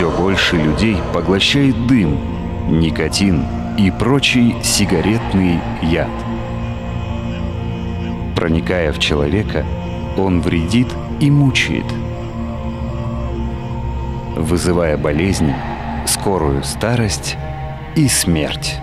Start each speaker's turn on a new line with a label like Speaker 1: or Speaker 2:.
Speaker 1: все больше людей поглощает дым, никотин и прочий сигаретный яд. Проникая в человека, он вредит и мучает, вызывая болезни, скорую старость и смерть.